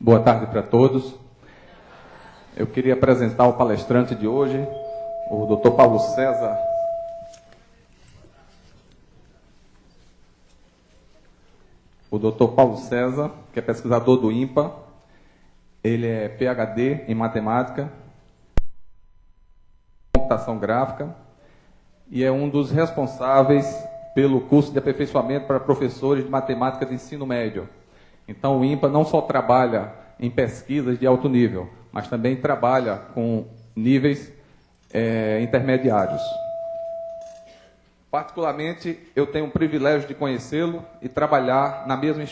Boa tarde para todos. Eu queria apresentar o palestrante de hoje, o Dr. Paulo César. O Dr. Paulo César, que é pesquisador do INPA. Ele é PhD em matemática, computação gráfica, e é um dos responsáveis pelo curso de aperfeiçoamento para professores de matemática de ensino médio. Então, o INPA não só trabalha em pesquisas de alto nível, mas também trabalha com níveis intermediários. Particularmente, eu tenho o privilégio de conhecê-lo e trabalhar na mesma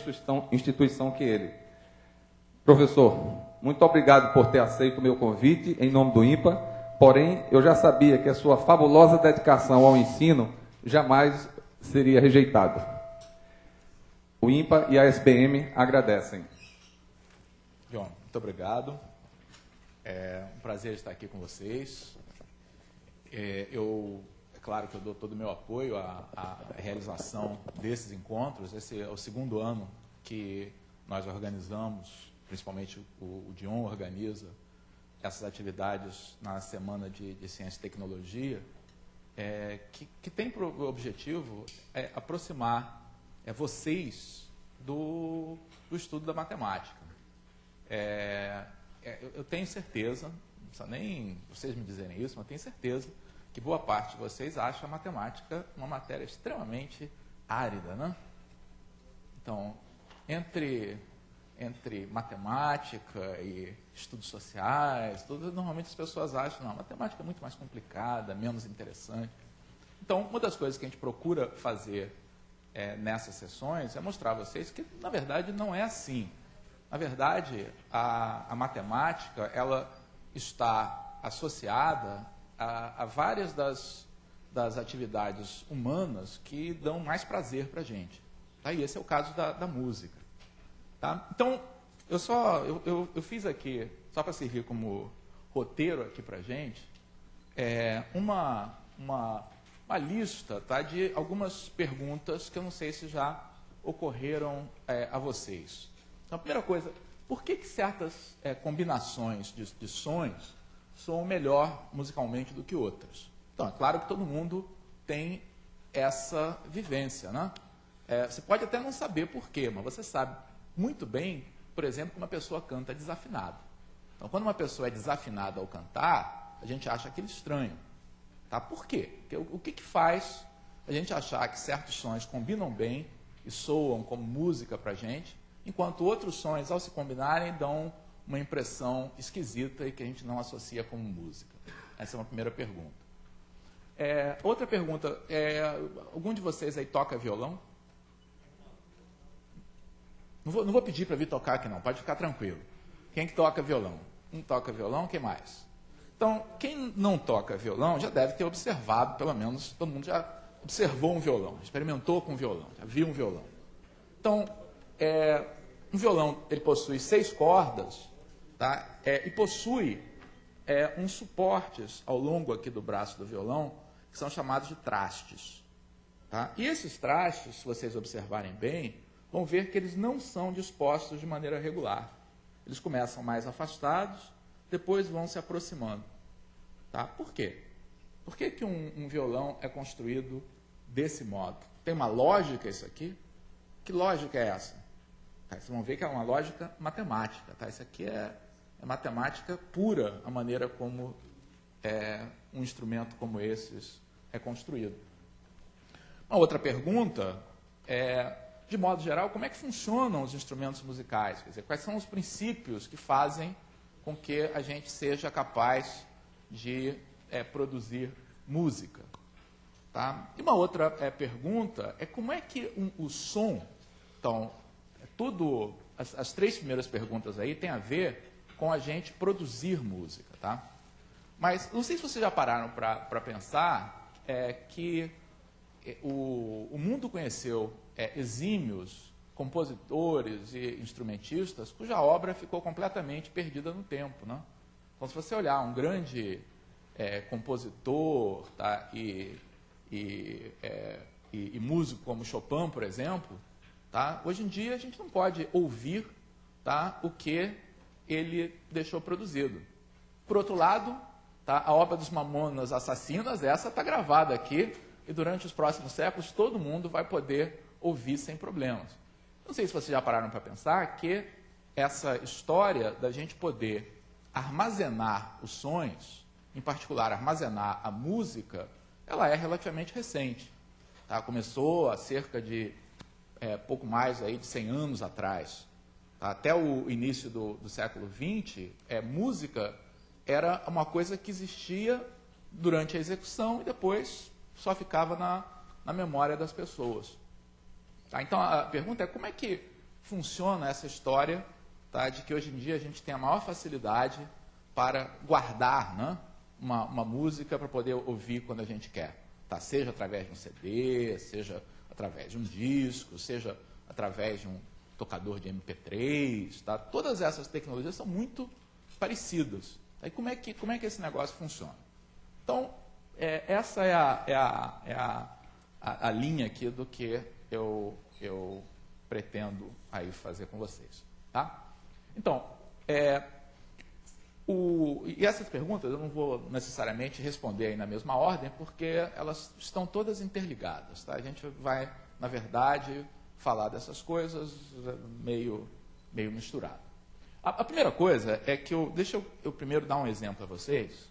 instituição que ele. Professor, muito obrigado por ter aceito o meu convite em nome do INPA, porém, eu já sabia que a sua fabulosa dedicação ao ensino jamais seria rejeitada. O INPA e a SBM agradecem. João, muito obrigado. É um prazer estar aqui com vocês. É claro que eu dou todo o meu apoio à realização desses encontros. Esse é o segundo ano que nós organizamos, principalmente o Dion organiza essas atividades na Semana de Ciência e Tecnologia, que tem por objetivo aproximar vocês do estudo da matemática. Eu tenho certeza, não precisa nem vocês me dizerem isso, mas tenho certeza que boa parte de vocês acha a matemática uma matéria extremamente árida, né? Então, entre matemática e estudos sociais, normalmente as pessoas acham, não, a matemática é muito mais complicada, menos interessante. Então, uma das coisas que a gente procura fazer nessas sessões é mostrar a vocês que, na verdade, não é assim. Na verdade, a matemática ela está associada a várias das atividades humanas que dão mais prazer para a gente. Tá? E esse é o caso da música. Tá? Então, eu fiz aqui, só para servir como roteiro aqui para a gente, uma lista, tá, de algumas perguntas que eu não sei se já ocorreram a vocês. Então, a primeira coisa, por que certas combinações de sons soam melhor musicalmente do que outras? Então, é claro que todo mundo tem essa vivência, né? Você pode até não saber por quê, mas você sabe muito bem, por exemplo, que uma pessoa canta desafinado. Então, quando uma pessoa é desafinada ao cantar, a gente acha aquilo estranho. Tá? Por quê? Porque o que faz a gente achar que certos sons combinam bem e soam como música para a gente, enquanto outros sons, ao se combinarem, dão uma impressão esquisita e que a gente não associa como música? Essa é uma primeira pergunta. Outra pergunta, algum de vocês aí toca violão? Não vou pedir para vir tocar aqui não, pode ficar tranquilo. Quem que toca violão? Um toca violão, quem mais? Então, quem não toca violão já deve ter observado, pelo menos todo mundo já observou um violão, experimentou com um violão, já viu um violão. Então, um violão ele possui 6 cordas, tá? E possui uns suportes ao longo aqui do braço do violão, que são chamados de trastes. Tá? E esses trastes, se vocês observarem bem, vão ver que eles não são dispostos de maneira regular. Eles começam mais afastados, depois vão se aproximando. Tá? Por quê? Por que um violão é construído desse modo? Tem uma lógica isso aqui? Que lógica é essa? Tá? Vocês vão ver que é uma lógica matemática. Tá? Isso aqui é matemática pura, a maneira como um instrumento como esses é construído. Uma outra pergunta de modo geral, como é que funcionam os instrumentos musicais? Quer dizer, quais são os princípios que fazem com que a gente seja capaz de produzir música? Tá? E uma outra pergunta é como é que o som... Então, as 3 primeiras perguntas aí têm a ver com a gente produzir música. Tá? Mas não sei se vocês já pararam para pensar que o mundo conheceu exímios compositores e instrumentistas cuja obra ficou completamente perdida no tempo. Né? Então, se você olhar um grande compositor, tá? e músico como Chopin, por exemplo, tá? Hoje em dia a gente não pode ouvir tá, o que ele deixou produzido. Por outro lado, tá, a obra dos Mamonas Assassinas, essa está gravada aqui, e durante os próximos séculos todo mundo vai poder ouvir sem problemas. Não sei se vocês já pararam para pensar que essa história da gente poder armazenar os sons, em particular armazenar a música, ela é relativamente recente. Tá? Começou há cerca de pouco mais aí de 100 anos atrás. Tá? Até o início do século XX, música era uma coisa que existia durante a execução e depois só ficava na memória das pessoas. Tá? Então, a pergunta é como é que funciona essa história, tá, de que hoje em dia a gente tem a maior facilidade para guardar, né, uma música para poder ouvir quando a gente quer. Tá? Seja através de um CD, seja através de um disco, seja através de um tocador de MP3. Tá? Todas essas tecnologias são muito parecidas. Tá? E como é que esse negócio funciona? Então, essa é a linha aqui do que eu pretendo aí fazer com vocês. Tá? Então, e essas perguntas eu não vou necessariamente responder aí na mesma ordem, porque elas estão todas interligadas. Tá? A gente vai, na verdade, falar dessas coisas meio misturado. A primeira coisa é que deixa eu primeiro dar um exemplo a vocês.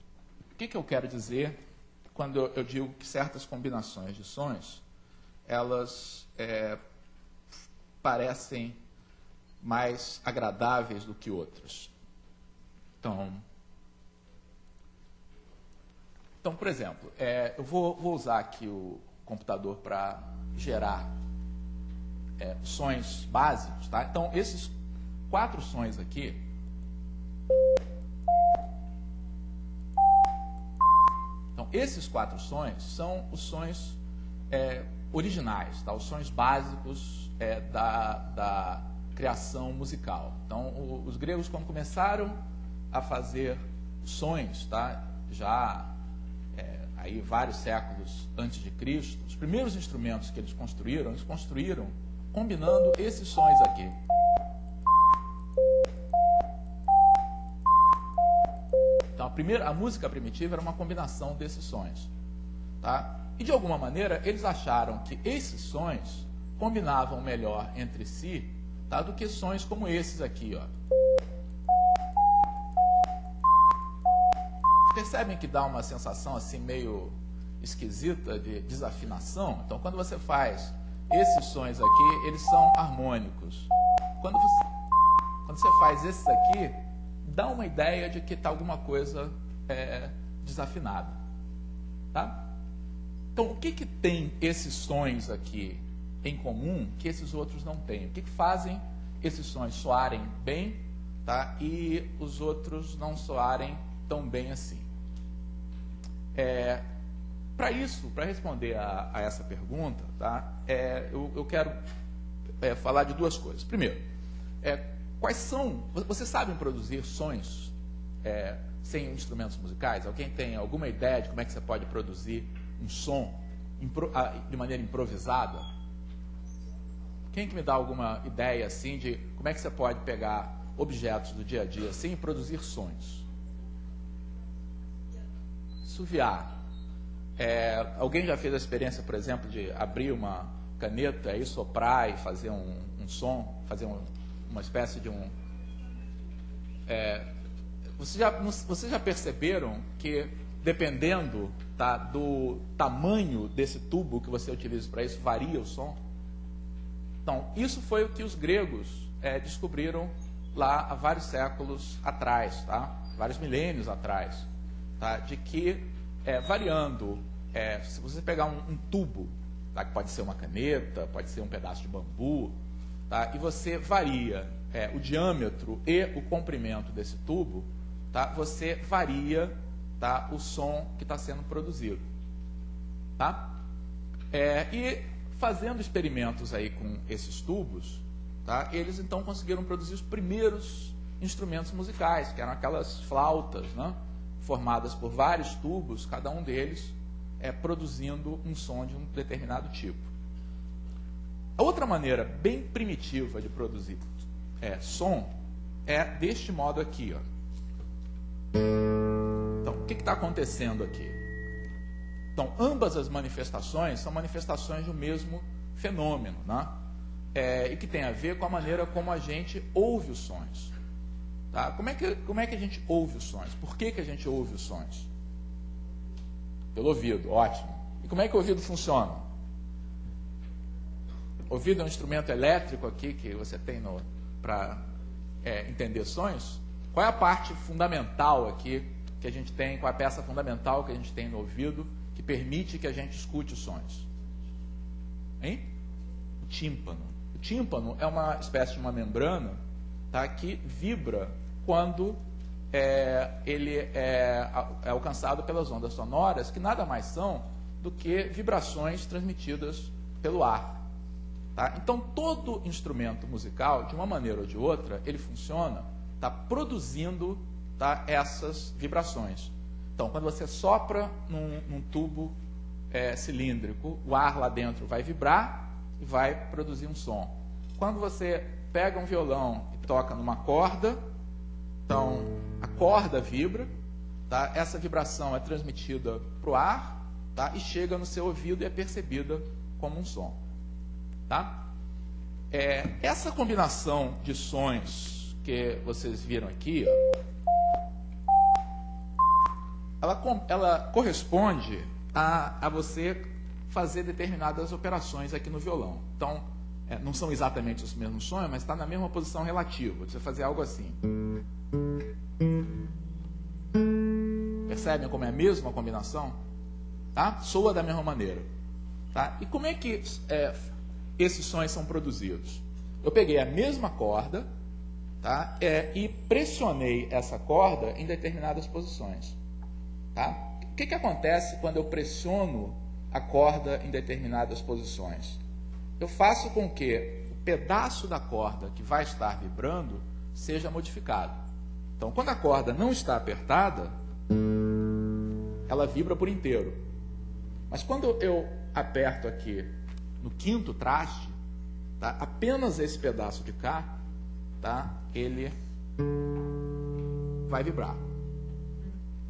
O que eu quero dizer quando eu digo que certas combinações de sons, elas parecem mais agradáveis do que outras. Então, por exemplo, eu vou usar aqui o computador para gerar sons básicos. Tá? Então, esses 4 sons aqui, esses 4 sons são os sons originais, tá? Os sons básicos da criação musical. Então, os gregos, quando começaram a fazer sons, tá? Já aí vários séculos antes de Cristo, os primeiros instrumentos que eles construíram combinando esses sons aqui. Então, a música primitiva era uma combinação desses sons. Tá? E, de alguma maneira, eles acharam que esses sons combinavam melhor entre si, tá, do que sons como esses aqui. Ó. Percebem que dá uma sensação assim meio esquisita de desafinação? Então, quando você faz esses sons aqui, eles são harmônicos. Quando você faz esses aqui, dá uma ideia de que está alguma coisa desafinada. Tá? Então, o que tem esses sons aqui em comum que esses outros não têm? O que fazem esses sons soarem bem, tá, e os outros não soarem tão bem assim? Para responder a essa pergunta, tá, eu quero falar de 2 coisas. Primeiro, quais são... Vocês sabem produzir sons sem instrumentos musicais? Alguém tem alguma ideia de como é que você pode produzir um som de maneira improvisada? Quem que me dá alguma ideia assim de como é que você pode pegar objetos do dia a dia assim e produzir sons? Assoviar. Alguém já fez a experiência, por exemplo, de abrir uma caneta e soprar e fazer um som, fazer uma espécie de um... Vocês já perceberam que, dependendo, tá, do tamanho desse tubo que você utiliza para isso, varia o som? Então, isso foi o que os gregos descobriram lá há vários séculos atrás, tá? Vários milênios atrás, tá? De que, variando, se você pegar um tubo, tá? Que pode ser uma caneta, pode ser um pedaço de bambu, tá? E você varia o diâmetro e o comprimento desse tubo, tá? Você varia, tá, o som que está sendo produzido. Tá? E fazendo experimentos aí com esses tubos, tá, eles então conseguiram produzir os primeiros instrumentos musicais, que eram aquelas flautas, né, formadas por vários tubos, cada um deles produzindo um som de um determinado tipo. A outra maneira bem primitiva de produzir som, é deste modo aqui, ó. Então, o que está acontecendo aqui? Então, ambas as manifestações são manifestações do mesmo fenômeno, né? E que tem a ver com a maneira como a gente ouve os sons. Tá? Como é que a gente ouve os sons? Por que a gente ouve os sons? Pelo ouvido, ótimo. E como é que o ouvido funciona? O ouvido é um instrumento elétrico aqui que você tem para entender sons. Qual é a parte fundamental aqui que a gente tem? Qual é a peça fundamental que a gente tem no ouvido que permite que a gente escute os sons? Hein? O tímpano. O tímpano é uma espécie de uma membrana, tá, que vibra quando ele é alcançado pelas ondas sonoras, que nada mais são do que vibrações transmitidas pelo ar. Tá? Então, todo instrumento musical, de uma maneira ou de outra, ele funciona, tá, produzindo, tá, essas vibrações. Então, quando você sopra num tubo cilíndrico, o ar lá dentro vai vibrar e vai produzir um som. Quando você pega um violão e toca numa corda, então a corda vibra, tá? Essa vibração é transmitida para o ar, tá? E chega no seu ouvido e é percebida como um som. Tá? Essa combinação de sons que vocês viram aqui, ela corresponde a você fazer determinadas operações aqui no violão. Então, não são exatamente os mesmos sons, mas está na mesma posição relativa. Você fazer algo assim. Percebem como é a mesma combinação? Tá? Soa da mesma maneira. Tá? E como é que esses sons são produzidos? Eu peguei a mesma corda, tá? E pressionei essa corda em determinadas posições. Tá? O que acontece quando eu pressiono a corda em determinadas posições? Eu faço com que o pedaço da corda que vai estar vibrando seja modificado. Então, quando a corda não está apertada, ela vibra por inteiro. Mas quando eu aperto aqui no quinto traste, tá, apenas esse pedaço de cá, tá, ele vai vibrar.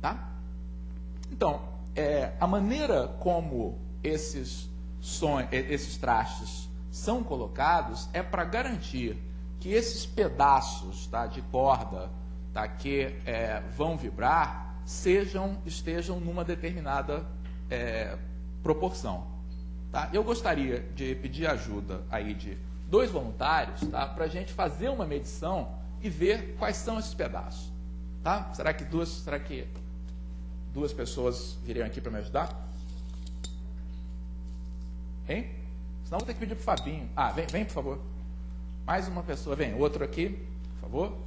Tá? Então, a maneira como esses trastes são colocados é para garantir que esses pedaços, tá, de corda, tá, que vão vibrar estejam numa determinada proporção. Tá? Eu gostaria de pedir ajuda aí de 2 voluntários, tá, para a gente fazer uma medição e ver quais são esses pedaços. Tá? Será que duas pessoas viriam aqui para me ajudar? Hein? Senão vou ter que pedir para o Fabinho. Vem, por favor. Mais uma pessoa, vem. Outro aqui, por favor. Não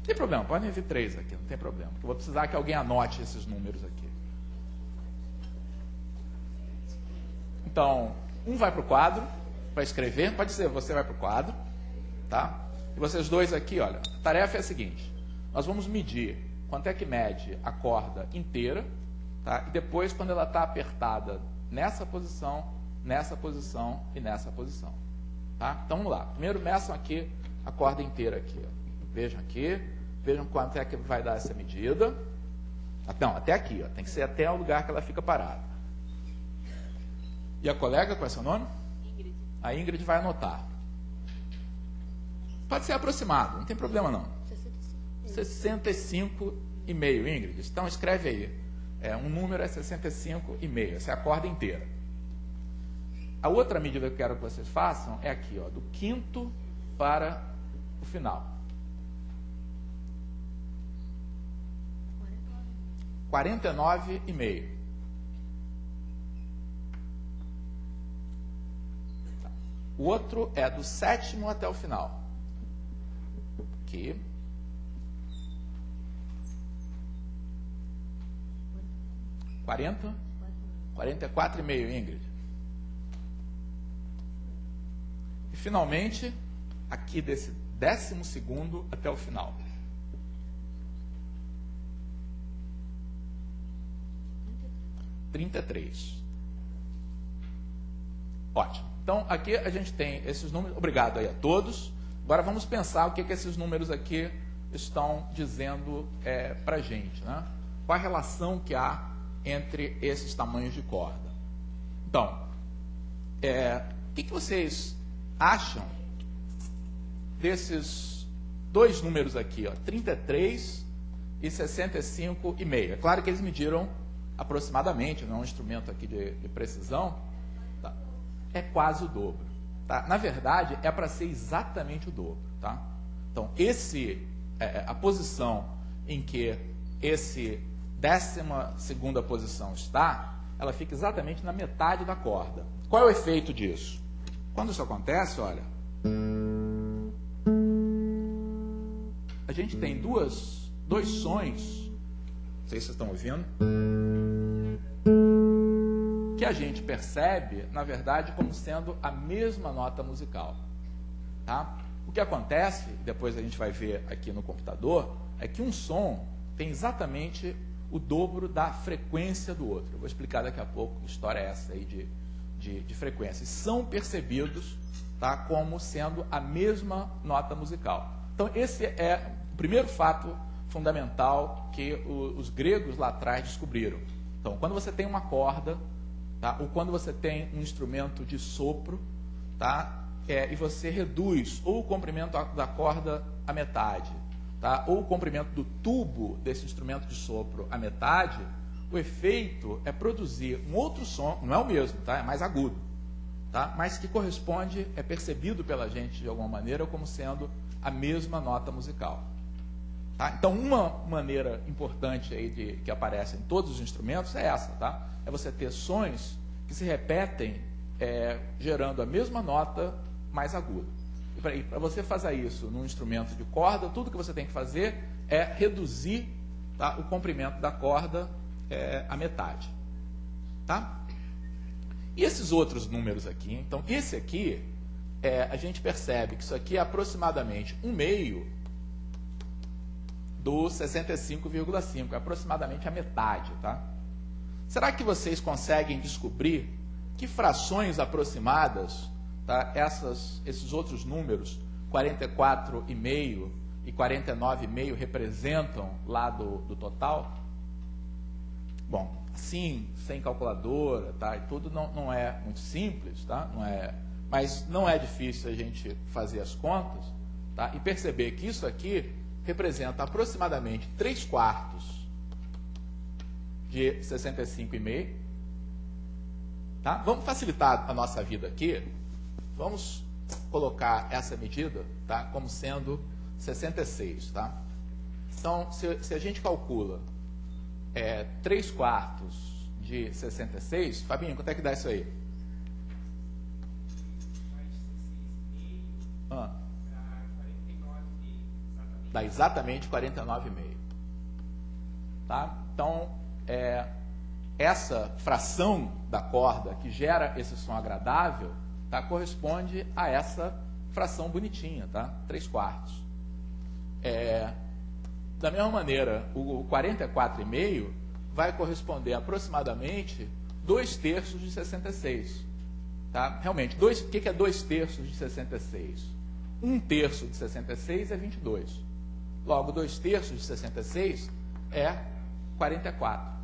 tem problema, podem vir 3 aqui, não tem problema. Eu vou precisar que alguém anote esses números aqui. Então, um vai para o quadro, para escrever. Pode ser, você vai para o quadro. Tá? E vocês 2 aqui, olha, a tarefa é a seguinte. Nós vamos medir quanto é que mede a corda inteira, tá? E depois, quando ela está apertada nessa posição e nessa posição. Tá? Então, vamos lá. Primeiro, meçam aqui a corda inteira. Aqui, ó. Vejam aqui. Vejam quanto é que vai dar essa medida. Não, até aqui. Ó. Tem que ser até o lugar que ela fica parada. E a colega, qual é seu nome? Ingrid. A Ingrid vai anotar. Pode ser aproximado, não tem problema não. 65,5, Ingrid. Então, escreve aí. Um número é 65,5. Essa é a corda inteira. A outra medida que eu quero que vocês façam é aqui, ó, do quinto para o final. 49,5. O outro é do 7º até o final. Aqui. — 44,5, Ingrid. E finalmente, aqui desse 12º até o final. 33. Ótimo. Então, aqui a gente tem esses números. Obrigado aí a todos. Agora vamos pensar o que esses números aqui estão dizendo para a gente, né? Qual a relação que há entre esses tamanhos de corda? Então, o que vocês acham desses dois números aqui, ó, 33 e 65,5? É claro que eles mediram aproximadamente, não é um instrumento aqui de precisão, tá? É quase o dobro. Tá? Na verdade, é para ser exatamente o dobro. Tá? Então, a posição em que esse 12ª posição está, ela fica exatamente na metade da corda. Qual é o efeito disso? Quando isso acontece, olha, a gente tem dois sons, não sei se vocês estão ouvindo, que a gente percebe, na verdade, como sendo a mesma nota musical. Tá? O que acontece, depois a gente vai ver aqui no computador, é que um som tem exatamente o dobro da frequência do outro. Eu vou explicar daqui a pouco que história é essa aí de frequência. E são percebidos, tá, como sendo a mesma nota musical. Então, esse é o primeiro fato fundamental que os gregos lá atrás descobriram. Então, quando você tem uma corda, tá, ou quando você tem um instrumento de sopro, tá, e você reduz ou o comprimento da corda à metade, tá, ou o comprimento do tubo desse instrumento de sopro à metade, o efeito é produzir um outro som, não é o mesmo, tá, é mais agudo, tá, mas que corresponde, é percebido pela gente de alguma maneira como sendo a mesma nota musical. Tá? Então, uma maneira importante aí que aparece em todos os instrumentos é essa, tá? É você ter sons que se repetem, gerando a mesma nota mais aguda. E para você fazer isso num instrumento de corda, tudo que você tem que fazer é reduzir, tá, o comprimento da corda à metade. Tá? E esses outros números aqui, então, esse aqui, a gente percebe que isso aqui é aproximadamente 1/2 do 65,5, é aproximadamente a metade. Tá? Será que vocês conseguem descobrir que frações aproximadas, tá, esses outros números, 44,5 e 49,5, representam lá do total? Bom, assim, sem calculadora, tá, e tudo não é muito simples, tá? Mas não é difícil a gente fazer as contas, tá, e perceber que isso aqui representa aproximadamente 3/4 de 65,5. Tá? Vamos facilitar a nossa vida aqui. Vamos colocar essa medida, tá, como sendo 66. Tá? Então, se a gente calcula 3/4 de 66, Fabinho, quanto é que dá isso aí? Dá exatamente 49,5. Tá? Então, essa fração da corda que gera esse som agradável, tá, corresponde a essa fração bonitinha, tá? 3/4. Da mesma maneira, o 44,5 vai corresponder aproximadamente 2/3 de 66. Tá? Realmente, o que é 2/3 de 66? 1/3 de 66 é 22. Logo, 2/3 de 66 é 44.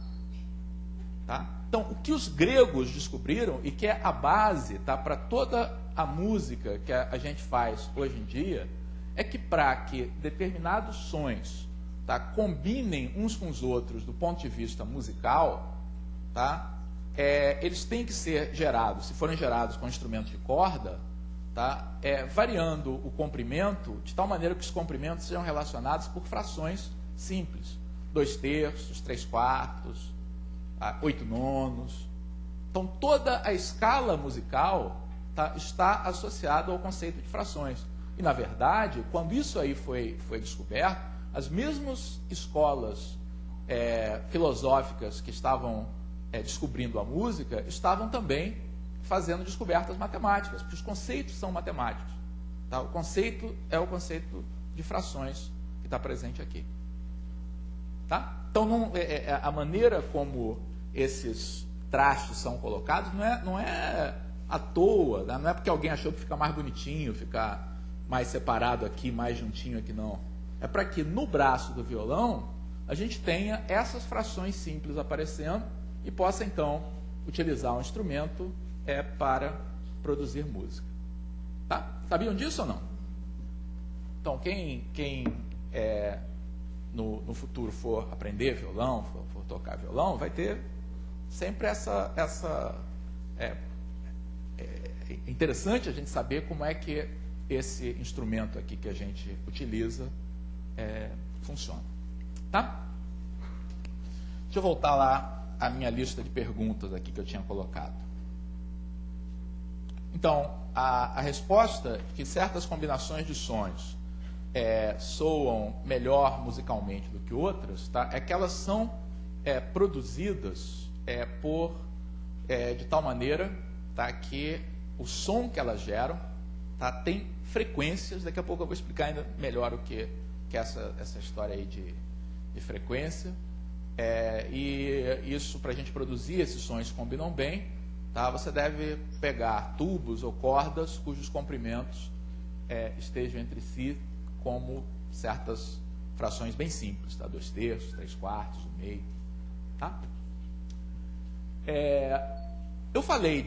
Tá? Então, o que os gregos descobriram, e que é a base, tá, para toda a música que a gente faz hoje em dia, é que para que determinados sons, tá, combinem uns com os outros do ponto de vista musical, tá, eles têm que ser gerados, se forem gerados com instrumento de corda, tá, variando o comprimento de tal maneira que os comprimentos sejam relacionados por frações simples. 2/3, 3/4, 8/9. Então, toda a escala musical, tá, está associada ao conceito de frações. E, na verdade, quando isso aí foi descoberto, as mesmas escolas filosóficas que estavam descobrindo a música estavam também fazendo descobertas matemáticas, porque os conceitos são matemáticos. Tá? O conceito é o conceito de frações que está presente aqui. Tá? Então, a maneira como esses trastes são colocados não é à toa, né? Não é porque alguém achou que fica mais bonitinho, fica mais separado aqui, mais juntinho aqui não. É para que no braço do violão a gente tenha essas frações simples aparecendo e possa então utilizar o instrumento para produzir música. Tá? Sabiam disso ou não? Então, quem no futuro for aprender violão, for tocar violão, vai ter sempre é interessante a gente saber como é que esse instrumento aqui que a gente utiliza funciona. Tá? Deixa eu voltar lá à minha lista de perguntas aqui que eu tinha colocado. Então, a resposta é que certas combinações de sons soam melhor musicalmente do que outras, tá? É que elas são produzidas de tal maneira, tá, que o som que elas geram, tá, tem frequências. Daqui a pouco eu vou explicar ainda melhor o que essa história aí de frequência. E isso, para a gente produzir esses sons que combinam bem, tá, você deve pegar tubos ou cordas cujos comprimentos estejam entre si como certas frações bem simples, tá? 2/3, 3/4, 1/2, tá? Eu falei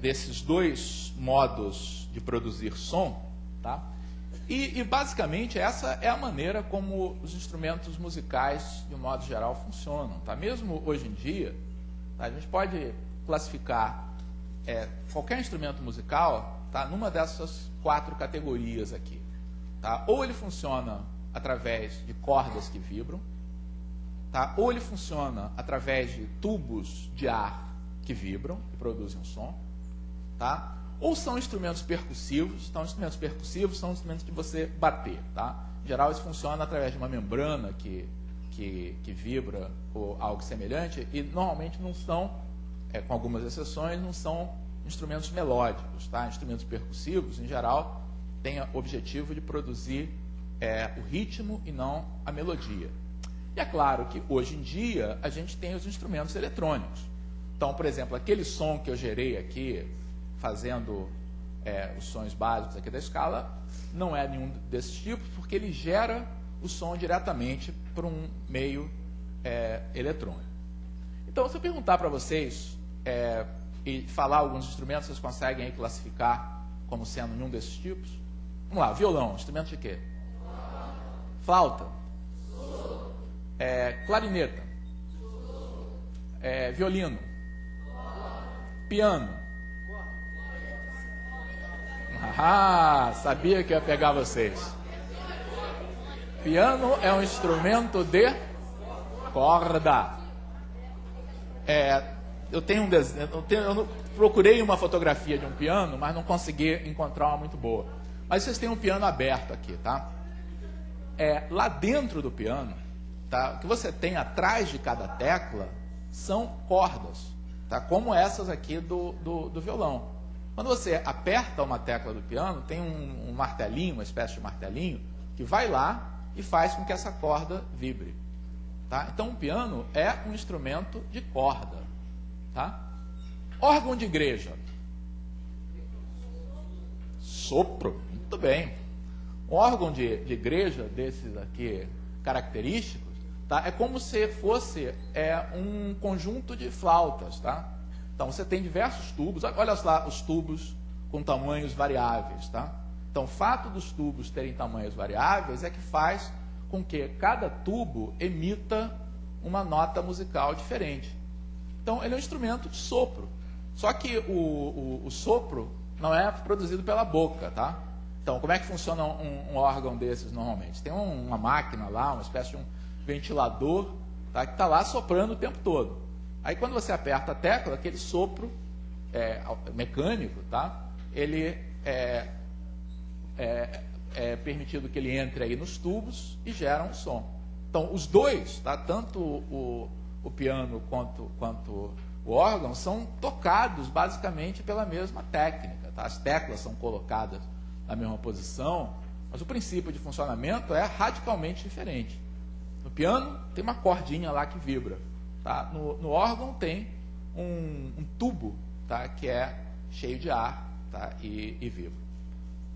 desses dois modos de produzir som, tá? E basicamente essa é a maneira como os instrumentos musicais, de um modo geral, funcionam, tá? Mesmo hoje em dia, tá, a gente pode classificar qualquer instrumento musical, tá, numa dessas 4 categorias aqui, tá? Ou ele funciona através de cordas que vibram, tá? Ou ele funciona através de tubos de ar que vibram e produzem um som, tá? Ou são instrumentos percussivos. Então, instrumentos percussivos são instrumentos de você bater, tá? Em geral, isso funciona através de uma membrana que vibra ou algo semelhante, e normalmente não são, com algumas exceções, não são instrumentos melódicos, tá? Instrumentos percussivos, em geral, têm o objetivo de produzir o ritmo e não a melodia. E é claro que, hoje em dia, a gente tem os instrumentos eletrônicos. Então, por exemplo, aquele som que eu gerei aqui, fazendo os sons básicos aqui da escala, não é nenhum desses tipos, porque ele gera o som diretamente por um meio eletrônico. Então, se eu perguntar para vocês e falar alguns instrumentos, vocês conseguem aí classificar como sendo nenhum desses tipos? Vamos lá, violão, instrumento de quê? Flauta. Clarineta. Violino. Piano. Sabia que ia pegar vocês. Piano é um instrumento de corda. Eu tenho um desenho, eu procurei uma fotografia de um piano, mas não consegui encontrar uma muito boa. Mas vocês têm um piano aberto aqui, tá? Lá dentro do piano, tá, o que você tem atrás de cada tecla são cordas, tá? Como essas aqui do violão. Quando você aperta uma tecla do piano, tem um martelinho, uma espécie de martelinho, que vai lá e faz com que essa corda vibre. Tá? Então, o piano é um instrumento de corda. Tá? Órgão de igreja. Sopro. Muito bem. Um órgão de igreja, desses aqui característicos, tá? É como se fosse um conjunto de flautas, tá? Então, você tem diversos tubos. Olha lá os tubos com tamanhos variáveis, tá? Então, o fato dos tubos terem tamanhos variáveis é que faz com que cada tubo emita uma nota musical diferente. Então, ele é um instrumento de sopro. Só que o sopro não é produzido pela boca, tá? Então, como é que funciona um órgão desses normalmente? Tem uma máquina lá, uma espécie de um ventilador, tá, que está lá soprando o tempo todo. Aí, quando você aperta a tecla, aquele sopro mecânico, tá? Ele é permitido que ele entre aí nos tubos e gera um som. Então, os dois, tá? Tanto o piano quanto o órgão, são tocados basicamente pela mesma técnica. Tá? As teclas são colocadas na mesma posição, mas o princípio de funcionamento é radicalmente diferente. No piano, tem uma cordinha lá que vibra. Tá? No órgão tem um tubo, tá? Que é cheio de ar, tá? E vibra.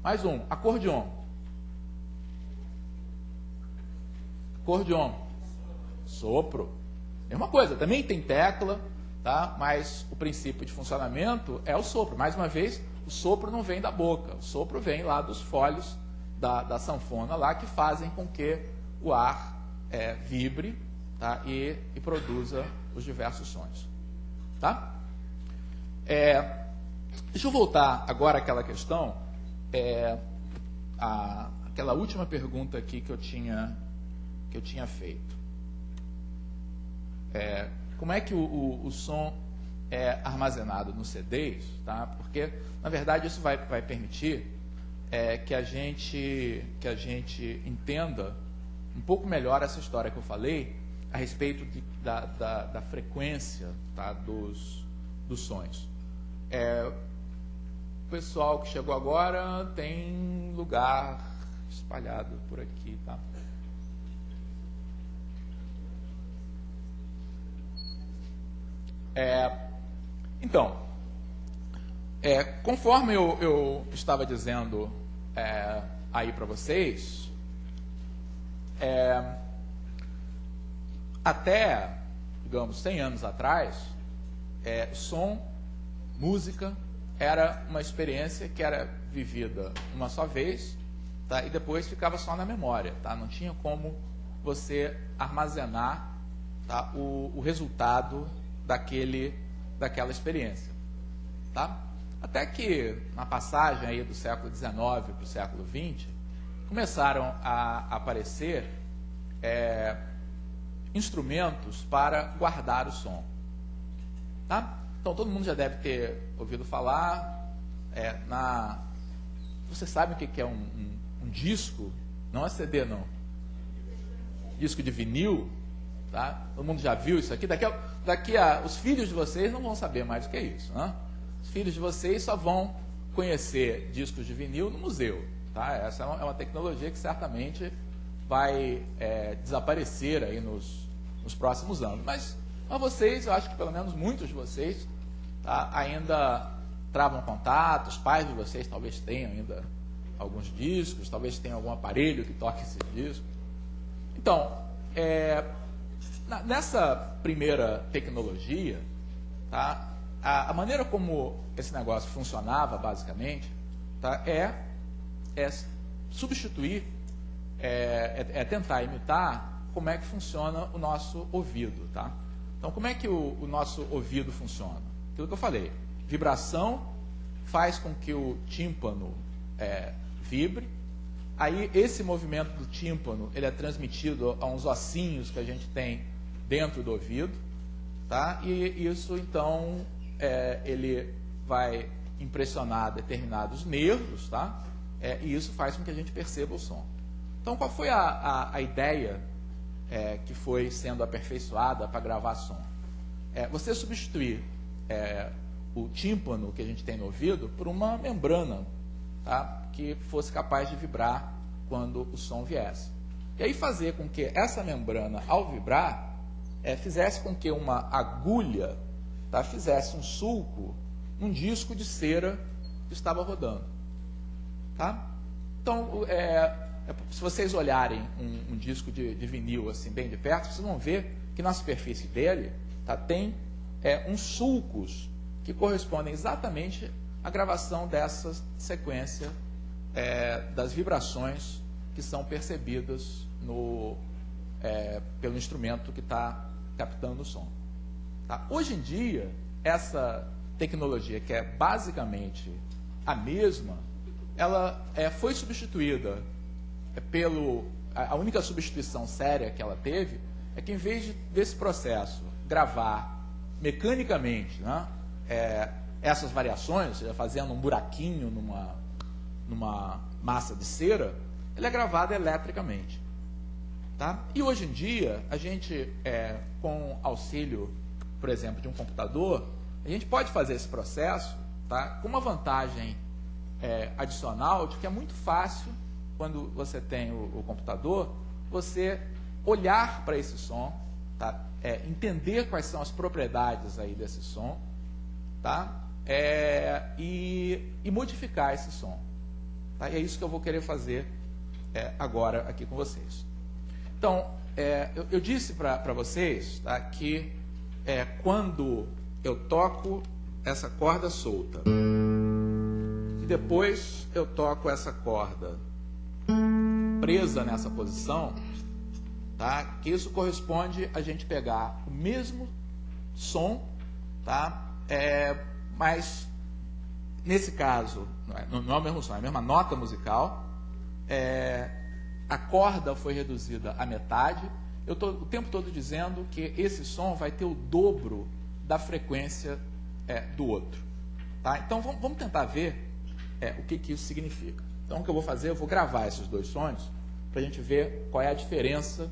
Mais um, acordeon. Acordeon, sopro. Mesma coisa, também tem tecla, tá? Mas o princípio de funcionamento é o sopro. Mais uma vez, o sopro não vem da boca, o sopro vem lá dos folhos da sanfona lá, que fazem com que o ar vibre, tá? E produza os diversos sons. Tá? Deixa eu voltar agora àquela questão, aquela última pergunta aqui que eu tinha feito. Como é que o som é armazenado nos CDs? Tá? Porque, na verdade, isso vai permitir que a gente entenda um pouco melhor essa história que eu falei a respeito da frequência, tá, dos sons. O pessoal que chegou agora tem lugar espalhado por aqui, tá? Então, conforme eu estava dizendo aí para vocês, até, digamos, 100 anos atrás, som, música, era uma experiência que era vivida uma só vez, tá? E depois ficava só na memória, tá? Não tinha como você armazenar, tá, o resultado daquela experiência. Tá? Até que, na passagem aí do século XIX para o século XX, começaram a aparecer instrumentos para guardar o som. Tá? Então, todo mundo já deve ter ouvido falar. Você sabe o que é um disco? Não é CD, não. Disco de vinil. Tá? Todo mundo já viu isso aqui? Os filhos de vocês não vão saber mais o que é isso. Né? Os filhos de vocês só vão conhecer discos de vinil no museu. Tá? Essa é uma tecnologia que certamente vai desaparecer aí nos próximos anos. Mas vocês, eu acho que pelo menos muitos de vocês, tá, ainda travam contato, os pais de vocês talvez tenham ainda alguns discos, talvez tenham algum aparelho que toque esses discos. Então, nessa primeira tecnologia, tá, a maneira como esse negócio funcionava, basicamente, tá, é substituir, tentar imitar como é que funciona o nosso ouvido. Tá? Então, como é que o nosso ouvido funciona? Aquilo que eu falei, vibração faz com que o tímpano vibre. Aí, esse movimento do tímpano, ele é transmitido a uns ossinhos que a gente tem dentro do ouvido, tá? E isso, então, ele vai impressionar determinados nervos, tá? E isso faz com que a gente perceba o som. Então, qual foi a ideia que foi sendo aperfeiçoada para gravar som? Você substituir o tímpano que a gente tem no ouvido por uma membrana, tá? Que fosse capaz de vibrar quando o som viesse. E aí fazer com que essa membrana, ao vibrar, fizesse com que uma agulha, tá, fizesse um sulco num disco de cera que estava rodando. Tá? Então, se vocês olharem um disco de vinil assim, bem de perto, vocês vão ver que na superfície dele, tá, tem uns sulcos que correspondem exatamente à gravação dessa sequência das vibrações que são percebidas pelo instrumento que está captando o som. Tá? Hoje em dia, essa tecnologia, que é basicamente a mesma, ela foi substituída a única substituição séria que ela teve é que, em vez desse processo gravar mecanicamente, né, essas variações, ou seja, fazendo um buraquinho numa massa de cera, ele é gravado eletricamente. Tá? E hoje em dia, a gente, com auxílio, por exemplo, de um computador, a gente pode fazer esse processo, tá, com uma vantagem adicional de que é muito fácil, quando você tem o computador, você olhar para esse som, tá, entender quais são as propriedades aí desse som, tá, e modificar esse som. Tá? E é isso que eu vou querer fazer agora aqui com vocês. Então, eu disse para vocês, tá, que quando eu toco essa corda solta e depois eu toco essa corda presa nessa posição, tá, que isso corresponde a gente pegar o mesmo som, tá, mas nesse caso não é o mesmo som, é a mesma nota musical, a corda foi reduzida à metade. Eu estou o tempo todo dizendo que esse som vai ter o dobro da frequência do outro. Tá? Então vamos tentar ver o que isso significa. Então o que eu vou fazer, eu vou gravar esses dois sons para a gente ver qual é a diferença.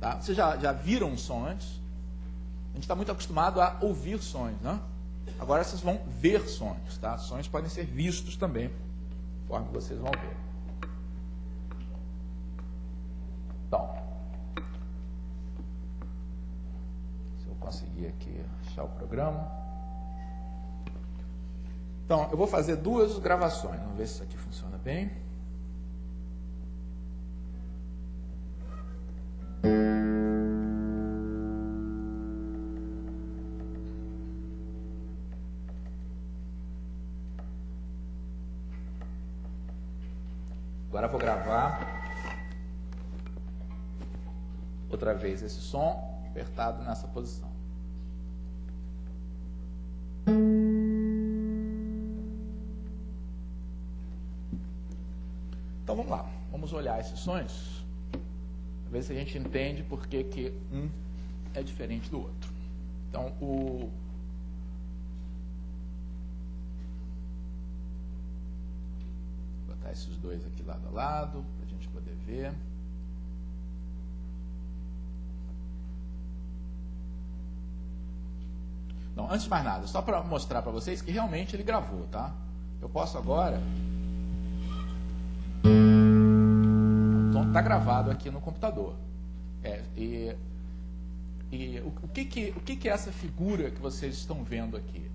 Tá? Vocês já viram um som antes? A gente está muito acostumado a ouvir sons, né? Agora vocês vão ver sons. Tá? Sons podem ser vistos também, conforme vocês vão ver. Então, se eu conseguir aqui achar o programa. Então, eu vou fazer duas gravações. Vamos ver se isso aqui funciona bem. Agora eu vou gravar outra vez esse som apertado nessa posição. Então vamos lá, vamos olhar esses sons, ver se a gente entende por que um é diferente do outro. Então vou botar esses dois aqui lado a lado para a gente poder ver. Não, antes de mais nada, só para mostrar para vocês que realmente ele gravou, tá? Eu posso agora... O som está gravado aqui no computador. O que é essa figura que vocês estão vendo aqui?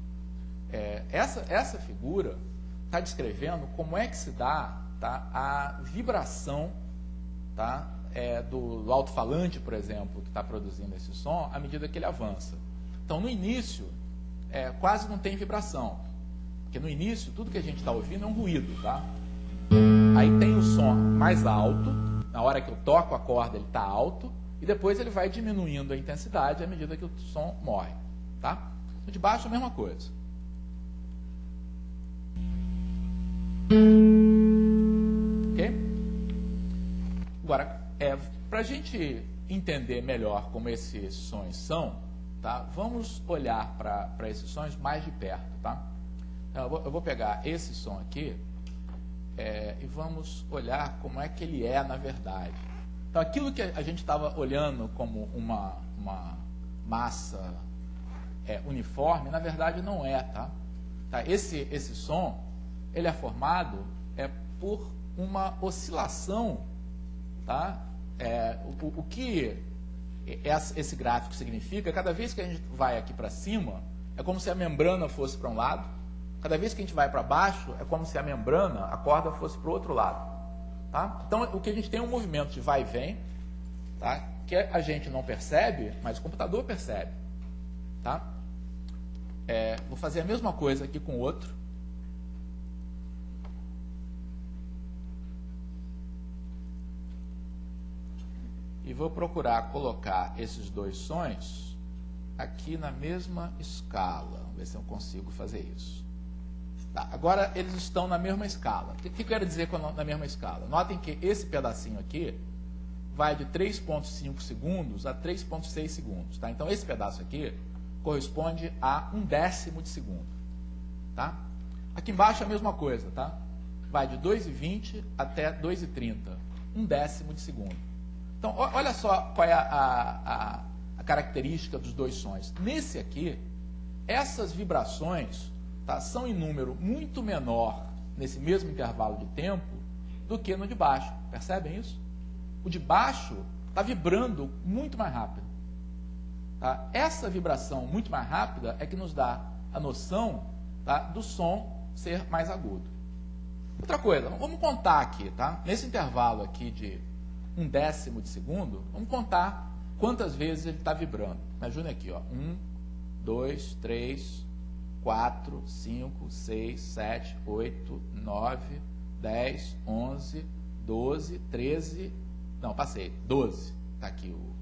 Essa figura está descrevendo como é que se dá, tá, a vibração, tá, do alto-falante, por exemplo, que está produzindo esse som, à medida que ele avança. Então, no início, quase não tem vibração. Porque no início, tudo que a gente está ouvindo é um ruído, tá? Aí tem o som mais alto, na hora que eu toco a corda ele está alto, e depois ele vai diminuindo a intensidade à medida que o som morre, tá? De baixo a mesma coisa. Ok? Agora, para a gente entender melhor como esses sons são, tá? Vamos olhar para esses sons mais de perto, tá? Então, eu vou pegar esse som aqui e vamos olhar como é que ele é na verdade. Então, aquilo que a gente estava olhando como uma massa uniforme, na verdade não é, tá? Esse som, ele é formado por uma oscilação, tá? O que esse gráfico significa, cada vez que a gente vai aqui para cima, é como se a membrana fosse para um lado, cada vez que a gente vai para baixo, é como se a membrana, a corda, fosse para o outro lado. Tá? Então, o que a gente tem é um movimento de vai e vem, tá? Que a gente não percebe, mas o computador percebe. Tá? Vou fazer a mesma coisa aqui com o outro. E vou procurar colocar esses dois sons aqui na mesma escala. Vamos ver se eu consigo fazer isso. Tá, agora eles estão na mesma escala. O que eu quero dizer na mesma escala? Notem que esse pedacinho aqui vai de 3,5 segundos a 3,6 segundos. Tá? Então esse pedaço aqui corresponde a 1/10 de segundo. Tá? Aqui embaixo é a mesma coisa. Tá? Vai de 2,20 até 2,30. 1/10 de segundo. Então olha só qual é a característica dos dois sons. Nesse aqui, essas vibrações, tá, são em número muito menor nesse mesmo intervalo de tempo do que no de baixo. Percebem isso? O de baixo está vibrando muito mais rápido. Tá? Essa vibração muito mais rápida é que nos dá a noção, tá, do som ser mais agudo. Outra coisa, vamos contar aqui, tá? Nesse intervalo aqui de 1/10 de segundo, vamos contar quantas vezes ele está vibrando. Me ajuda aqui, ó. 1, 2, 3, 4, 5, 6, 7, 8, 9, 10, 11, 12, 13... Não, passei. 12. Está aqui o...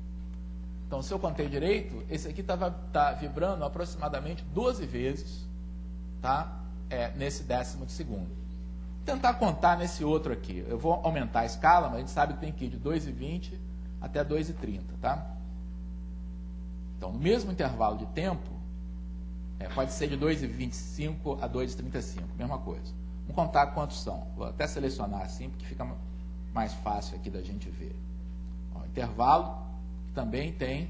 Então, se eu contei direito, esse aqui tá vibrando aproximadamente 12 vezes, tá? Nesse 10º de segundo. Vou tentar contar nesse outro aqui. Eu vou aumentar a escala, mas a gente sabe que tem que ir de 2,20 até 2,30, tá? Então, no mesmo intervalo de tempo, pode ser de 2,25 a 2,35, mesma coisa. Vamos contar quantos são. Vou até selecionar assim, porque fica mais fácil aqui da gente ver. Ó, intervalo também tem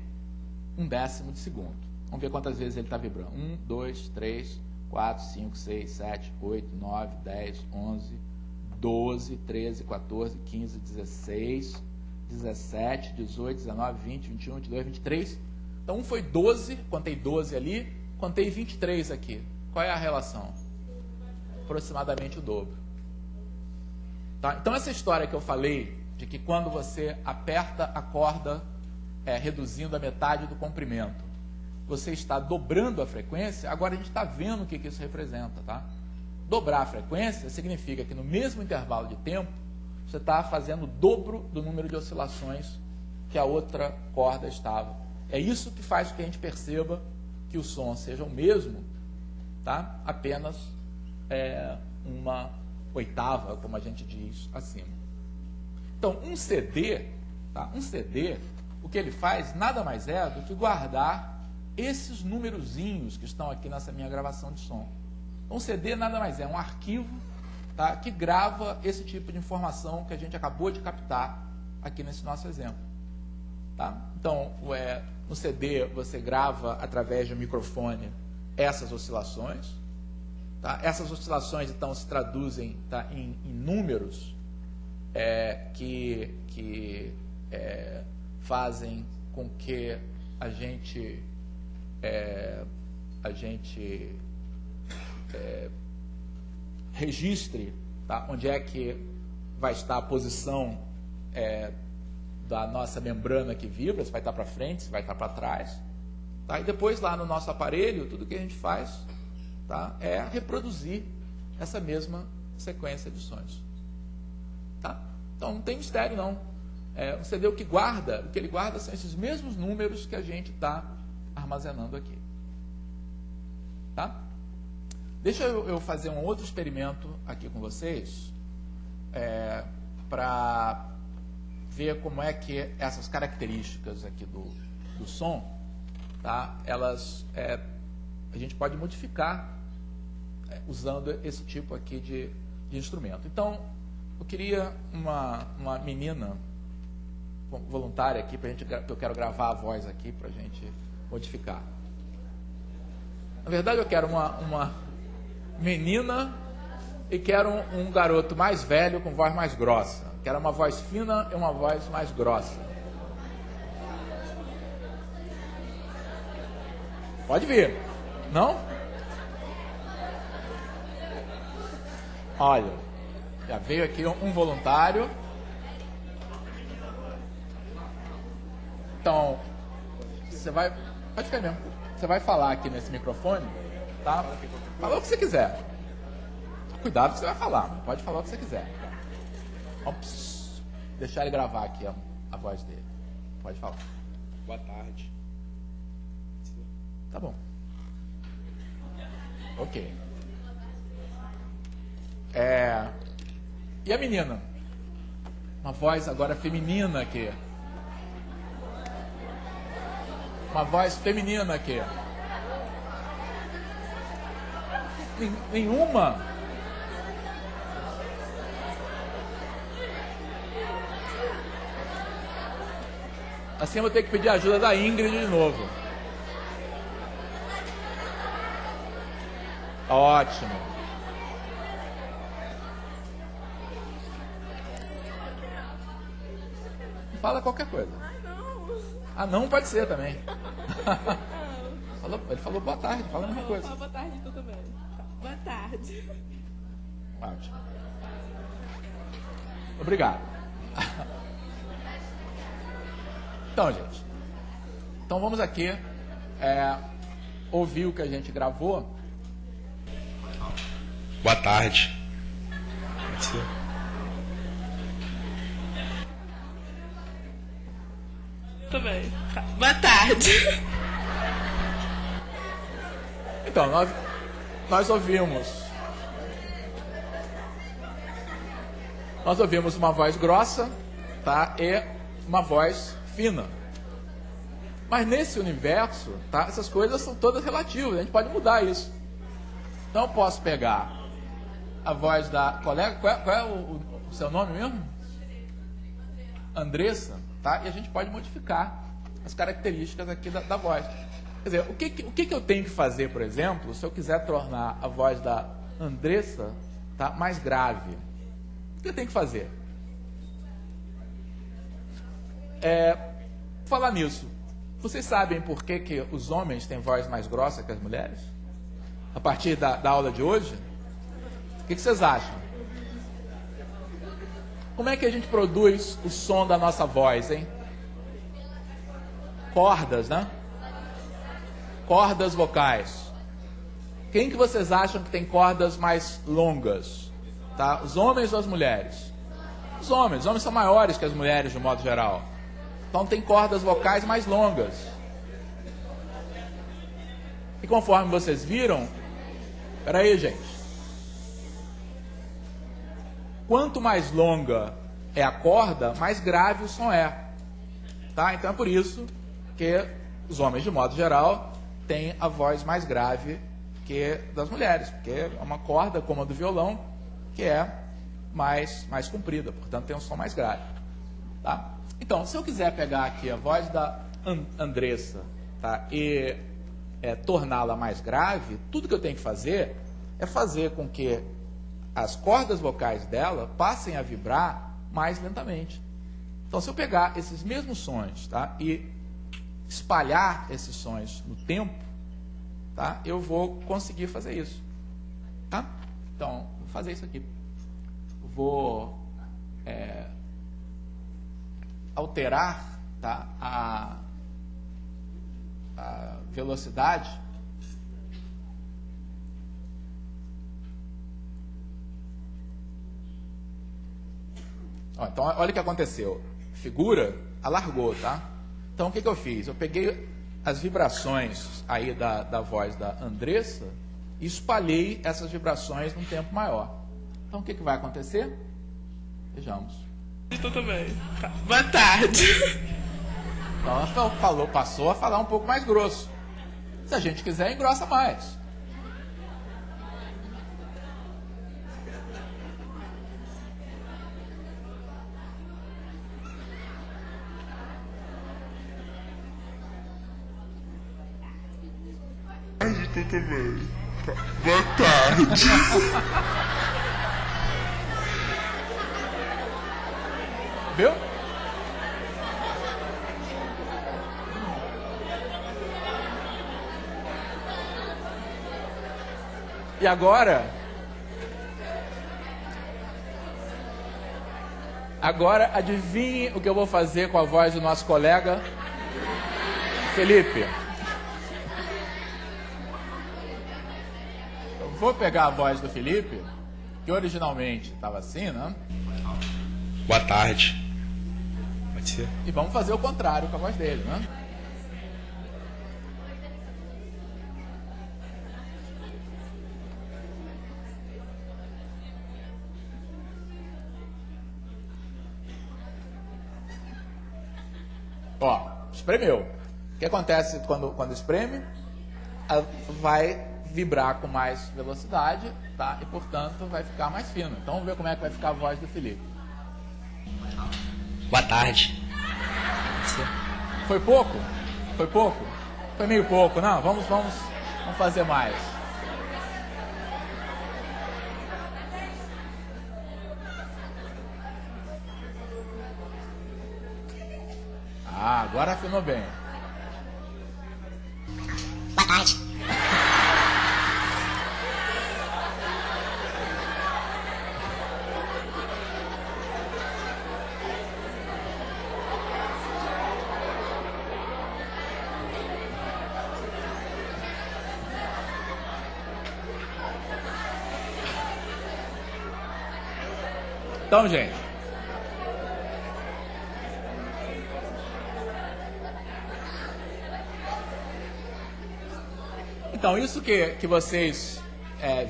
1/10 de segundo. Vamos ver quantas vezes ele está vibrando. 1, 2, 3, 4, 5, 6, 7, 8, 9, 10, 11, 12, 13, 14, 15, 16, 17, 18, 19, 20, 21, 22, 23. Então, um foi 12, contei 12 ali, contei 23 aqui. Qual é a relação? Aproximadamente o dobro. Tá? Então, essa história que eu falei, de que quando você aperta a corda, reduzindo a metade do comprimento, você está dobrando a frequência, agora a gente está vendo o que isso representa. Tá? Dobrar a frequência significa que no mesmo intervalo de tempo, você está fazendo o dobro do número de oscilações que a outra corda estava. É isso que faz com que a gente perceba que o som seja o mesmo, tá? Apenas uma oitava, como a gente diz acima. Então, um CD, tá? Um CD, o que ele faz nada mais é do que guardar esses numerozinhos que estão aqui nessa minha gravação de som. Então, um CD nada mais é um arquivo, tá? Que grava esse tipo de informação que a gente acabou de captar aqui nesse nosso exemplo. Tá? Então, no CD você grava através de um microfone essas oscilações. Tá? Essas oscilações, então, se traduzem, tá, em números que fazem com que a gente registre, tá, onde é que vai estar a posição da nossa membrana que vibra, se vai estar para frente, se vai estar para trás. Tá? E depois, lá no nosso aparelho, tudo que a gente faz, tá, é reproduzir essa mesma sequência de sons. Tá? Então, não tem mistério, não. Um CD, o que ele guarda são esses mesmos números que a gente está armazenando aqui. Tá? Deixa eu fazer um outro experimento aqui com vocês, para ver como é que essas características aqui do som, tá, elas, a gente pode modificar usando esse tipo aqui de instrumento. Então, eu queria uma menina voluntária aqui, eu quero gravar a voz aqui para a gente modificar. Na verdade, eu quero uma menina e quero um garoto mais velho com voz mais grossa. Quero uma voz fina e uma voz mais grossa. Pode vir. Não? Olha, já veio aqui um voluntário. Então, você vai... Pode ficar mesmo. Você vai falar aqui nesse microfone, tá? Fala o que você quiser. Cuidado que você vai falar, mas pode falar o que você quiser. Vamos deixar ele gravar aqui a voz dele. Pode falar. Boa tarde. Tá bom. Ok. E a menina? Uma voz agora feminina aqui. Uma voz feminina aqui. Nenhuma? Assim eu vou ter que pedir a ajuda da Ingrid de novo. Ótimo. Fala qualquer coisa. Ah, não pode ser também. Ele falou boa tarde, fala a mesma coisa. Boa tarde, tudo bem? Boa tarde. Ótimo. Obrigado. Então, gente. Então vamos aqui ouvir o que a gente gravou. Boa tarde. Pode ser. Tudo bem. Tá. Boa tarde. Então, nós ouvimos uma voz grossa, tá? E uma voz fina. Mas nesse universo, tá? Essas coisas são todas relativas, a gente pode mudar isso. Então eu posso pegar a voz da colega, qual é o seu nome mesmo? Andressa, tá? E a gente pode modificar as características aqui da voz. Quer dizer, o que eu tenho que fazer, por exemplo, se eu quiser tornar a voz da Andressa, tá, mais grave? O que eu tenho que fazer? Falar nisso, vocês sabem por que os homens têm voz mais grossa que as mulheres? A partir da aula de hoje? O que vocês acham? Como é que a gente produz o som da nossa voz, hein? Cordas, né? Cordas vocais. Quem que vocês acham que tem cordas mais longas? Tá? Os homens ou as mulheres? Os homens são maiores que as mulheres de modo geral. Então tem cordas vocais mais longas. E conforme vocês viram, peraí, gente. Quanto mais longa é a corda, mais grave o som é. Tá? Então é por isso que os homens de modo geral têm a voz mais grave que das mulheres, porque é uma corda como a do violão que é mais comprida, portanto tem um som mais grave. Tá? Então, se eu quiser pegar aqui a voz da Andressa, tá, e torná-la mais grave, tudo que eu tenho que fazer é fazer com que as cordas vocais dela passem a vibrar mais lentamente. Então, se eu pegar esses mesmos sons, tá, e espalhar esses sons no tempo, tá, eu vou conseguir fazer isso. Tá? Então, vou fazer isso aqui. Vou alterar, tá, a velocidade. Então, olha o que aconteceu. Figura alargou, tá? Então, o que eu fiz? Eu peguei as vibrações aí da voz da Andressa e espalhei essas vibrações num tempo maior. Então, o que vai acontecer? Vejamos. Tudo bem. Tá. Boa tarde. Então, ela passou a falar um pouco mais grosso. Se a gente quiser, engrossa mais. Tudo bem. Boa tarde. Viu? E agora adivinhe o que eu vou fazer com a voz do nosso colega Felipe. Eu vou pegar a voz do Felipe, que originalmente estava assim, né? Boa tarde. Pode ser. E vamos fazer o contrário com a voz dele, né? Ó, espremeu. O que acontece quando espreme? Vai vibrar com mais velocidade, tá? E, portanto, vai ficar mais fino. Então, vamos ver como é que vai ficar a voz do Felipe. Boa tarde. Foi pouco? Foi pouco? Foi meio pouco, não? Vamos fazer mais. Ah, agora afinou bem. Boa tarde. Então, gente, então isso que vocês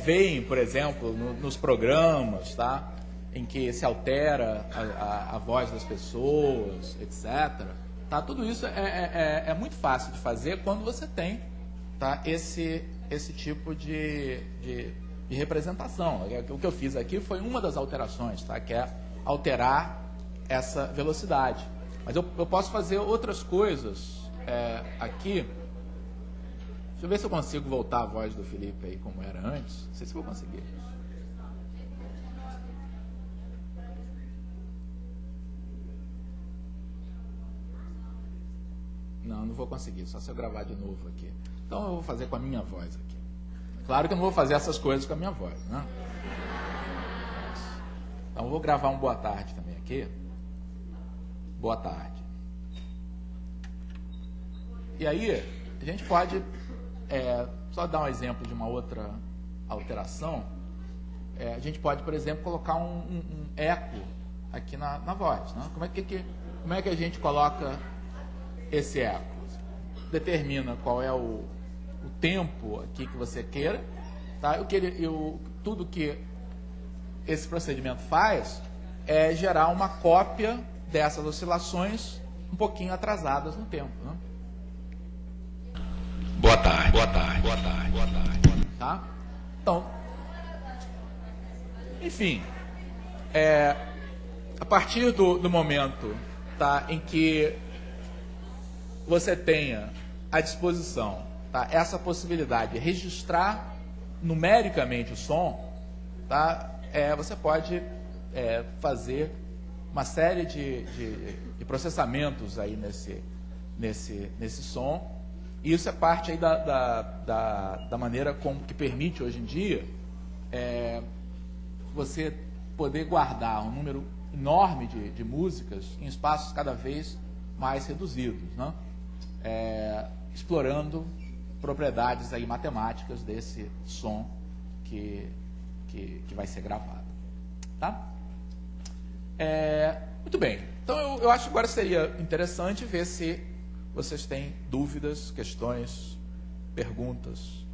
veem, por exemplo, nos programas, tá? Em que se altera a voz das pessoas, etc. Tá? Tudo isso é muito fácil de fazer quando você tem, tá? esse tipo de representação. O que eu fiz aqui foi uma das alterações, tá? Que é alterar essa velocidade. Mas eu posso fazer outras coisas aqui. Deixa eu ver se eu consigo voltar a voz do Felipe aí como era antes. Não sei se eu vou conseguir. Não vou conseguir, só se eu gravar de novo aqui. Então eu vou fazer com a minha voz aqui. Claro que eu não vou fazer essas coisas com a minha voz, né? Então eu vou gravar um boa tarde também aqui. Boa tarde. E aí, a gente pode só dar um exemplo de uma outra alteração. A gente pode, por exemplo, colocar um eco aqui na voz, né? Como é que a gente coloca esse eco? Determina qual é o tempo aqui que você queira, tá? Tudo que esse procedimento faz é gerar uma cópia dessas oscilações um pouquinho atrasadas no tempo, né? Boa tarde, boa tarde, boa tarde, boa tarde. Tá? Então, enfim, a partir do momento, tá, em que você tenha à disposição, tá, essa possibilidade de registrar numericamente o som, tá, você pode fazer uma série de processamentos aí nesse som. E isso é parte aí da maneira como que permite hoje em dia você poder guardar um número enorme de músicas em espaços cada vez mais reduzidos, né? Explorando propriedades aí matemáticas desse som que vai ser gravado, tá? Muito bem. Então eu acho que agora seria interessante ver se vocês têm dúvidas, questões, perguntas,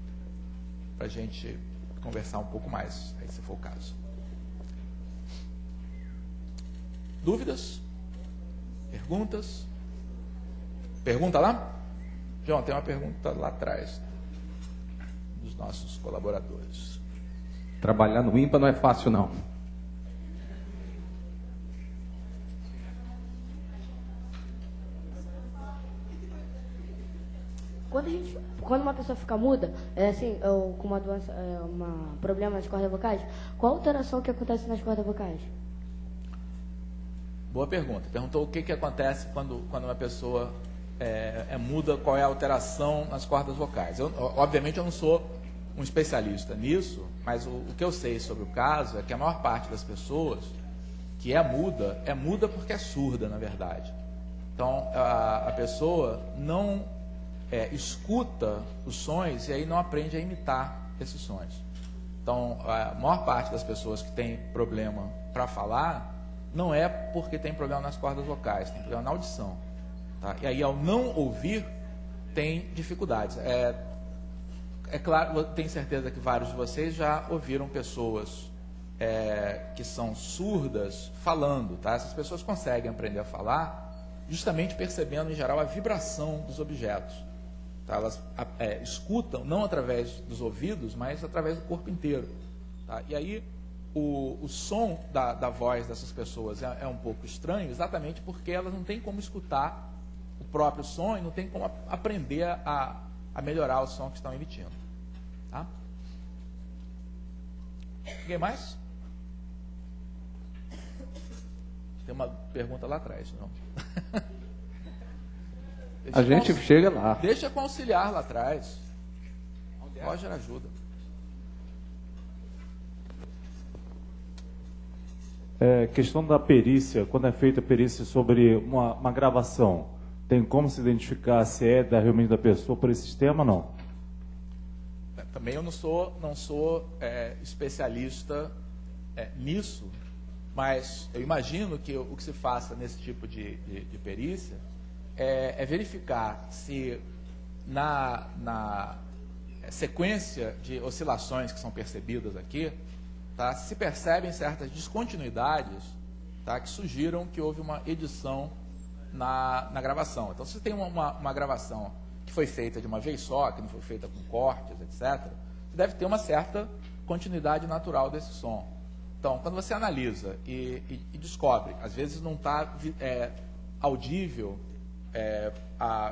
para a gente conversar um pouco mais, aí, se for o caso. Dúvidas? Perguntas? Pergunta lá? João, tem uma pergunta lá atrás dos nossos colaboradores. Trabalhar no IMPA não é fácil, não. Quando uma pessoa fica muda, ou com uma doença, problema nas cordas vocais, qual a alteração que acontece nas cordas vocais? Boa pergunta. Perguntou o que acontece quando uma pessoa é muda, qual é a alteração nas cordas vocais. Obviamente eu não sou um especialista nisso, mas o que eu sei sobre o caso é que a maior parte das pessoas que é muda porque é surda, na verdade. Então a pessoa não escuta os sons e aí não aprende a imitar esses sons. Então, a maior parte das pessoas que tem problema para falar não é porque tem problema nas cordas vocais, tem problema na audição. Tá? E aí, ao não ouvir, tem dificuldades. É claro, tenho certeza que vários de vocês já ouviram pessoas que são surdas falando. Tá? Essas pessoas conseguem aprender a falar justamente percebendo, em geral, a vibração dos objetos. Tá? Elas escutam, não através dos ouvidos, mas através do corpo inteiro. Tá? E aí, o som da voz dessas pessoas é um pouco estranho, exatamente porque elas não têm como escutar o próprio som e não têm como aprender a melhorar o som que estão emitindo. Tá? Ninguém mais? Tem uma pergunta lá atrás, não? A gente chega lá. Deixa com o auxiliar lá atrás. Roger ajuda. Questão da perícia, quando é feita a perícia sobre uma gravação, tem como se identificar se é realmente da pessoa por esse sistema ou não? Também eu não sou especialista nisso, Mas eu imagino que o que se faça nesse tipo de perícia é verificar se na sequência de oscilações que são percebidas aqui, tá, se percebem certas descontinuidades, tá, que sugiram que houve uma edição na gravação. Então, se tem uma gravação que foi feita de uma vez só, que não foi feita com cortes, etc., você deve ter uma certa continuidade natural desse som. Então, quando você analisa e descobre, às vezes não está audível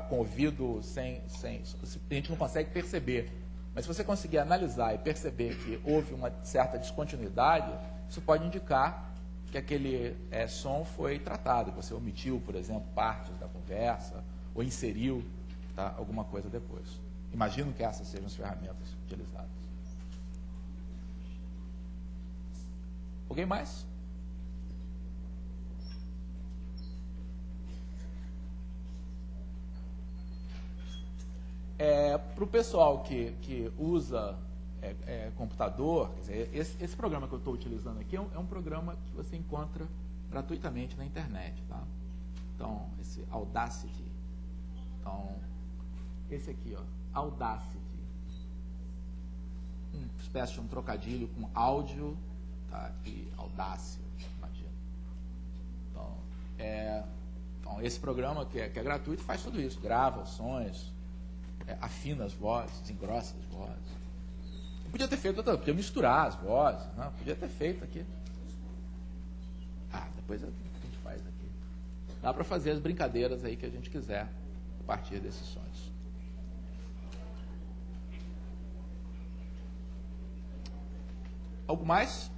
com o ouvido a gente não consegue perceber. Mas se você conseguir analisar e perceber que houve uma certa descontinuidade, isso pode indicar que aquele som foi tratado, que você omitiu, por exemplo, partes da conversa, ou inseriu, tá, alguma coisa depois. Imagino que essas sejam as ferramentas utilizadas. Alguém mais? Para o pessoal que usa computador, quer dizer, esse programa que eu estou utilizando aqui é um programa que você encontra gratuitamente na internet. Tá? Então, esse Audacity. Então, esse aqui, ó, Audacity. Uma espécie de um trocadilho com áudio, tá, e audácia, imagina. Então, esse programa que é gratuito faz tudo isso, grava os sons, afina as vozes, engrossa as vozes. Podia ter feito outra, podia misturar as vozes, né? Podia ter feito aqui. Depois a gente faz aqui. Dá para fazer as brincadeiras aí que a gente quiser a partir desses sons. Algo mais?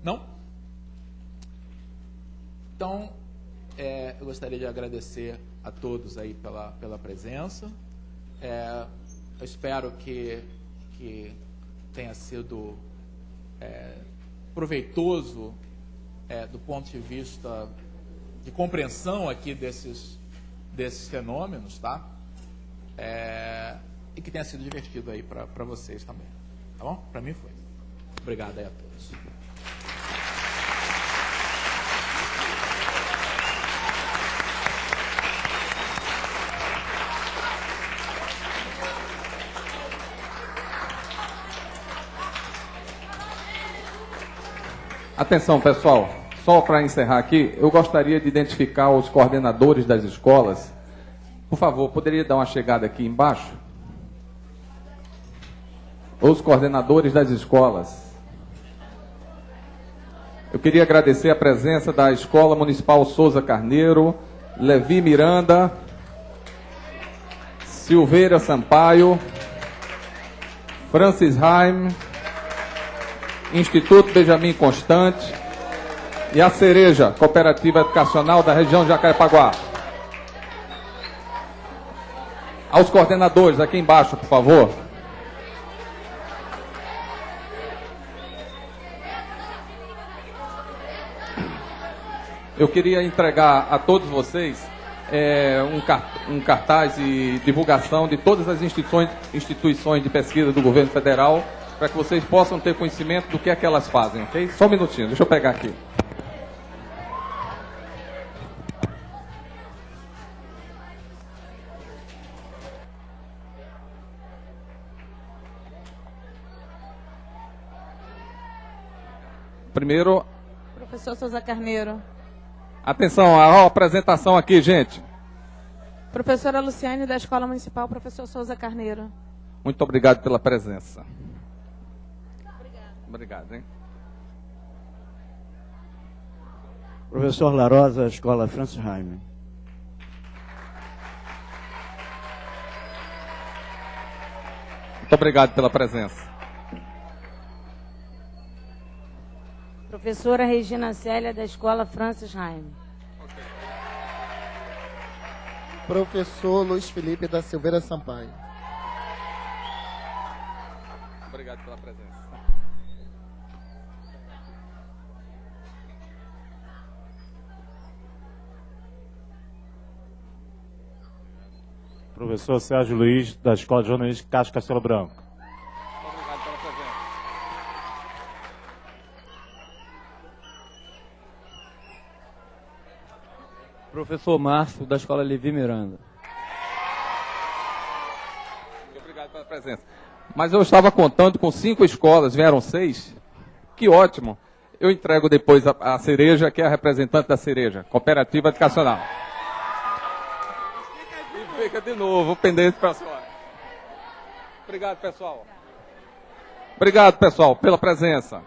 Não? Então, eu gostaria de agradecer a todos aí pela presença. Eu espero que tenha sido proveitoso do ponto de vista de compreensão aqui desses fenômenos, tá? E que tenha sido divertido aí para vocês também. Tá bom? Para mim foi. Obrigado aí a todos. Atenção, pessoal, só para encerrar aqui, eu gostaria de identificar os coordenadores das escolas. Por favor, poderia dar uma chegada aqui embaixo? Os coordenadores das escolas. Eu queria agradecer a presença da Escola Municipal Souza Carneiro, Levi Miranda, Silveira Sampaio, Francis Haim, Instituto Benjamin Constante e a Cereja, Cooperativa Educacional da região de Jacarepaguá. Aos coordenadores, aqui embaixo, por favor. Eu queria entregar a todos vocês um cartaz de divulgação de todas as instituições de pesquisa do governo federal, para que vocês possam ter conhecimento do que é que elas fazem, ok? Só um minutinho, deixa eu pegar aqui. Primeiro... Professor Souza Carneiro. Atenção, a apresentação aqui, gente. Professora Luciane, da Escola Municipal, professor Souza Carneiro. Muito obrigado pela presença. Obrigado, hein? Professor Larosa, Escola Francis Haim. Muito obrigado pela presença. Professora Regina Célia, da Escola Francis Haim. Professor Luiz Felipe, da Silveira Sampaio. Obrigado pela presença. Professor Sérgio Luiz, da Escola de Jornalismo Cássio Castelo Branco. Obrigado pela presença. Professor Márcio, da Escola Levi Miranda. Muito obrigado pela presença. Mas eu estava contando com 5 escolas, vieram 6. Que ótimo. Eu entrego depois a Cereja, que é a representante da Cereja, Cooperativa Educacional. E fica de novo pendente para a senhora. Obrigado, pessoal. Obrigado, pessoal, pela presença.